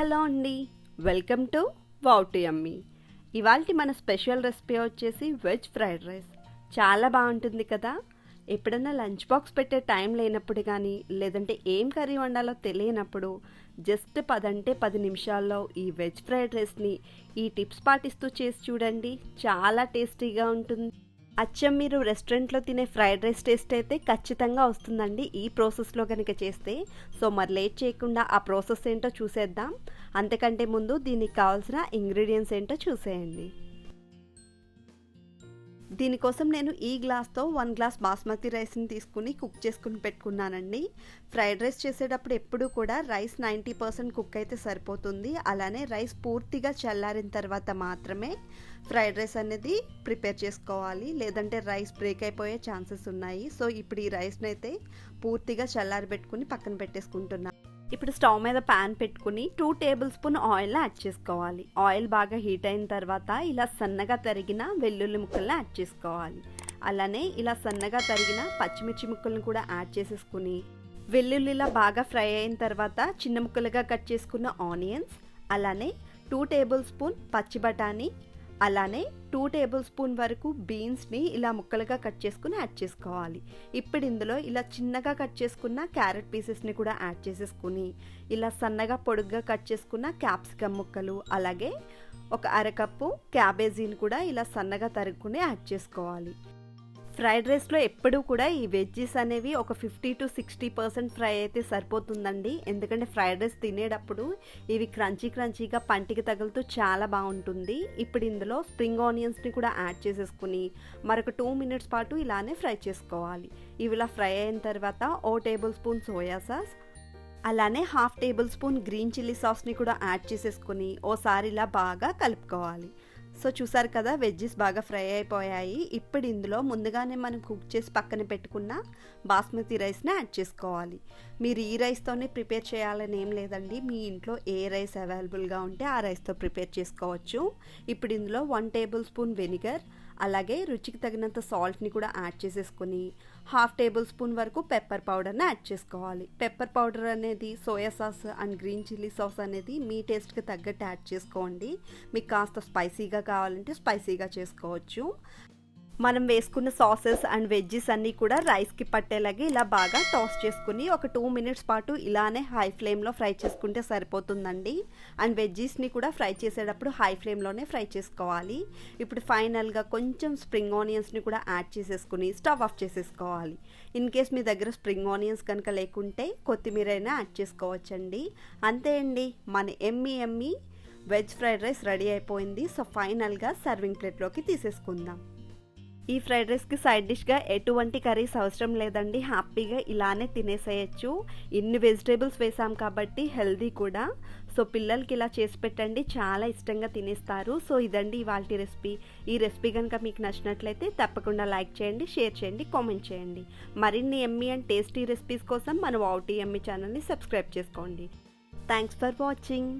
Hello అండి, welcome to wow to యమ్మీ. ఇవాల్టి మన స్పెషల్ రెసిపీ వచ్చేసి వెజ్ ఫ్రైడ్ రైస్. చాలా బాగుంటుంది కదా. ఎప్పుడన్నా లంచ్ బాక్స్ పెట్టే టైం లేనప్పుడు కానీ, లేదంటే ఏం కర్రీ వండాలో తెలియనప్పుడు జస్ట్ 10 నిమిషాల్లో ఈ వెజ్ ఫ్రైడ్ రైస్ని ఈ టిప్స్ పాటిస్తూ చేసి చూడండి. చాలా టేస్టీగా ఉంటుంది. అచ్చం మీరు రెస్టారెంట్లో తినే ఫ్రైడ్ రైస్ టేస్ట్ అయితే ఖచ్చితంగా వస్తుందండి ఈ ప్రాసెస్లో కనుక చేస్తే. సో మరి లేట్ చేయకుండా ఆ ప్రాసెస్ ఏంటో చూసేద్దాం. అంతకంటే ముందు దీనికి కావాల్సిన ఇంగ్రీడియంట్స్ ఏంటో చూసేయండి. దీనికోసం నేను ఈ గ్లాస్తో 1 గ్లాస్ బాస్మతి రైస్ని తీసుకుని కుక్ చేసుకుని పెట్టుకున్నానండి. ఫ్రైడ్ రైస్ చేసేటప్పుడు ఎప్పుడు కూడా రైస్ 90% కుక్ అయితే సరిపోతుంది. అలానే రైస్ పూర్తిగా చల్లారిన తర్వాత మాత్రమే ఫ్రైడ్ రైస్ అనేది ప్రిపేర్ చేసుకోవాలి, లేదంటే రైస్ బ్రేక్ అయిపోయే ఛాన్సెస్ ఉన్నాయి. సో ఇప్పుడు ఈ రైస్ని అయితే పూర్తిగా చల్లారి పెట్టుకుని పక్కన పెట్టేసుకుంటున్నాను. ఇప్పుడు స్టవ్ మీద ప్యాన్ పెట్టుకుని 2 టేబుల్ స్పూన్ ఆయిల్ యాడ్ చేసుకోవాలి. ఆయిల్ బాగా హీట్ అయిన తర్వాత ఇలా సన్నగా తరిగిన వెల్లుల్లి ముక్కల్ని యాడ్ చేసుకోవాలి. అలానే ఇలా సన్నగా తరిగిన పచ్చిమిర్చి ముక్కలను కూడా యాడ్ చేసేసుకుని వెల్లుల్లిలా బాగా ఫ్రై అయిన తర్వాత చిన్న ముక్కలుగా కట్ చేసుకున్న ఆనియన్స్, అలానే 2 టేబుల్ స్పూన్ పచ్చి బఠానీ, అలానే 2 టేబుల్ స్పూన్ వరకు బీన్స్ని ఇలా ముక్కలుగా కట్ చేసుకుని యాడ్ చేసుకోవాలి. ఇప్పుడు ఇందులో ఇలా చిన్నగా కట్ చేసుకున్న క్యారెట్ పీసెస్ని కూడా యాడ్ చేసేసుకుని ఇలా సన్నగా పొడుగ్గా కట్ చేసుకున్న క్యాప్సికమ్ ముక్కలు, అలాగే ఒక అరకప్పు క్యాబేజీని కూడా ఇలా సన్నగా తరుగుకుని యాడ్ చేసుకోవాలి. ఫ్రైడ్ రైస్లో ఎప్పుడూ కూడా ఈ వెజ్జీస్ అనేవి ఒక 50 to 60% ఫ్రై అయితే సరిపోతుందండి. ఎందుకంటే ఫ్రైడ్ రైస్ తినేటప్పుడు ఇవి క్రంచీగా పంటికి తగులుతూ చాలా బాగుంటుంది. ఇప్పుడు ఇందులో స్ప్రింగ్ ఆనియన్స్ని కూడా యాడ్ చేసేసుకుని మరొక 2 మినిట్స్ పాటు ఇలానే ఫ్రై చేసుకోవాలి. ఇవి ఇలా ఫ్రై అయిన తర్వాత 1 టేబుల్ స్పూన్ సోయా సాస్, అలానే 1/2 టేబుల్ స్పూన్ గ్రీన్ చిల్లీ సాస్ని కూడా యాడ్ చేసేసుకుని ఓసారి ఇలా బాగా కలుపుకోవాలి. సో చూసారు కదా, వెజ్జెస్ బాగా ఫ్రై అయిపోయాయి. ఇప్పుడు ఇందులో ముందుగానే మనం కుక్ చేసి పక్కన పెట్టుకున్న బాస్మతి రైస్ని యాడ్ చేసుకోవాలి. మీరు ఈ రైస్తోనే ప్రిపేర్ చేయాలని ఏం లేదండి, మీ ఇంట్లో ఏ రైస్ అవైలబుల్గా ఉంటే ఆ రైస్తో ప్రిపేర్ చేసుకోవచ్చు. ఇప్పుడు ఇందులో 1 టేబుల్ స్పూన్ వెనిగర్, అలాగే రుచికి తగినంత సాల్ట్ని కూడా యాడ్ చేసేసుకుని 1/2 టేబుల్ స్పూన్ వరకు పెప్పర్ పౌడర్ని యాడ్ చేసుకోవాలి. పెప్పర్ పౌడర్ అనేది soya sauce and green chilli sauce అనేది మీ టేస్ట్కి తగ్గట్టు యాడ్ చేసుకోండి. మీకు కాస్త స్పైసీగా కావాలంటే స్పైసీగా చేసుకోవచ్చు. మనం వేసుకున్న సాసెస్ అండ్ వెజ్జెస్ అన్నీ కూడా రైస్కి పట్టేలాగే ఇలా బాగా టాస్ చేసుకుని ఒక 2 మినిట్స్ పాటు ఇలానే హై ఫ్లేమ్లో ఫ్రై చేసుకుంటే సరిపోతుందండి. అండ్ వెజ్జెస్ని కూడా ఫ్రై చేసేటప్పుడు హై ఫ్లేమ్లోనే ఫ్రై చేసుకోవాలి. ఇప్పుడు ఫైనల్గా కొంచెం స్ప్రింగ్ ఆనియన్స్ని కూడా యాడ్ చేసేసుకుని స్టవ్ ఆఫ్ చేసేసుకోవాలి. ఇన్ కేస్ మీ దగ్గర స్ప్రింగ్ ఆనియన్స్ కనుక లేకుంటే కొత్తిమీర అయినా యాడ్ చేసుకోవచ్చండి. అంతే అండి, మన Emmy veg fried rice ready అయిపోయింది. సో ఫైనల్గా సర్వింగ్ ప్లేట్లోకి తీసేసుకుందాం. ఈ ఫ్రైడ్ రైస్కి సైడ్ డిష్గా ఎటువంటి కర్రీస్ అవసరం లేదండి, హ్యాపీగా ఇలానే తినేసేయచ్చు. ఇన్ని వెజిటేబుల్స్ వేసాం కాబట్టి హెల్దీ కూడా. సో పిల్లలకి ఇలా చేసి పెట్టండి, చాలా ఇష్టంగా తినేస్తారు. సో ఇదండి ఇవాల్టి రెసిపీ. ఈ రెసిపీ కనుక మీకు నచ్చినట్లయితే తప్పకుండా లైక్ చేయండి, షేర్ చేయండి, కామెంట్ చేయండి. మరిన్ని ఎమ్మీ అండ్ టేస్టీ రెసిపీస్ కోసం మన వావ్ టు యమ్మీ ఛానల్ని సబ్స్క్రైబ్ చేసుకోండి. Thanks for watching.